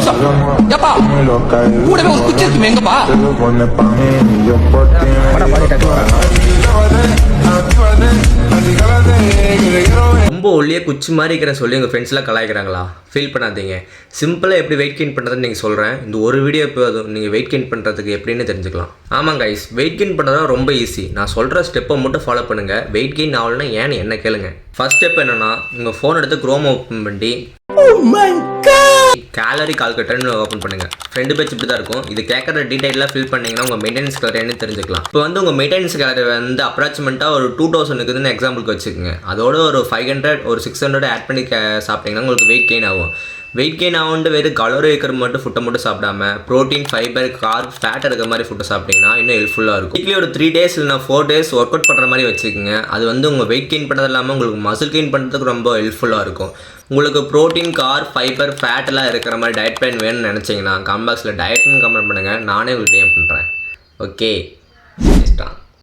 நிமிஷம் ஏப்பா கூடவே ஒரு குச்சி இருக்குமே எங்கப்பா ரொம்ப ஒல்லியே குச்சி மாதிரி இருக்கிற சொல்லி உங்கள் ஃப்ரெண்ட்ஸ்லாம் கலாய்க்கிறாங்களா? ஃபீல் பண்ணாதீங்க. சிம்பிளாக எப்படி வெயிட் கெயின் பண்ணுறதுன்னு நீங்கள் சொல்கிறேன். இந்த ஒரு வீடியோ இப்போ அதுவும் நீங்கள் வெயிட் கெயின் பண்ணுறதுக்கு எப்படின்னு தெரிஞ்சுக்கலாம். ஆமாம் கைஸ், வெயிட் கெயின் பண்ணுறது ரொம்ப ஈஸி. நான் சொல்கிற ஸ்டெப்பை மட்டும் ஃபாலோ பண்ணுங்கள். வெயிட் கெயின் ஆகலைன்னா ஏன்னு என்ன கேளுங்க. ஃபர்ஸ்ட் ஸ்டெப் என்னென்னா, உங்கள் ஃபோன் எடுத்து குரோம் ஓப்பன் பண்ணி கேலரி கால்குலேட்டர்னு ஓப்பன் பண்ணுங்கள். 2 பேஜ் இப்படி தான் இருக்கும். இது கேட்குற டீட்டெயிலாக ஃபில் பண்ணிங்கன்னா உங்கள் மெயின்டெனன்ஸ் கேலரி என்ன தெரிஞ்சுக்கலாம். இப்போ வந்து உங்கள் மெயின்டெனன்ஸ் கேலரி வந்து அப்ராக்சிமேட்டாக ஒரு 2000 இருக்குதுன்னு எக்ஸாம்பிளுக்கு வச்சுக்கோங்க. அதோட ஒரு 500 ஒரு 600 ஆட் பண்ணி சாப்பிட்டீங்கன்னா உங்களுக்கு வெயிட் கெயின் ஆகும். வெயிட் கெயின் ஆகுன்ட்டு வெறும் கலோரி இருக்கிற மட்டும் ஃபுட்டை மட்டும் சாப்பிடாம ப்ரோட்டீன், ஃபைபர், கார்ப், ஃபேட் இருக்கிற மாதிரி ஃபுட்டை சாப்பிட்டிங்கன்னா இன்னும் ஹெல்ப்ஃபுல்லாக இருக்கும். வீக்லி ஒரு 3 டேஸ் இல்லைனா 4 டேஸ் ஒர்க் அவுட் பண்ணுற மாதிரி வச்சுக்கோங்க. அது வந்து உங்கள் வெயிட் கெயின் பண்ணுறது இல்லாமல் உங்களுக்கு மசில் கெயின் பண்ணுறதுக்கு ரொம்ப ஹெல்ப்ஃபுல்லாக இருக்கும். உங்களுக்கு ப்ரோட்டீன், கார்ப், ஃபைபர், ஃபேட்டெல்லாம் இருக்கிற மாதிரி டயட் பிளான் வேணும்னு நினச்சிங்கன்னா கமெண்ட் பாக்ஸில் டயட்னு கமெண்ட் பண்ணுங்கள். நானே உங்களுக்கு DM பண்ணுறேன். ஓகே.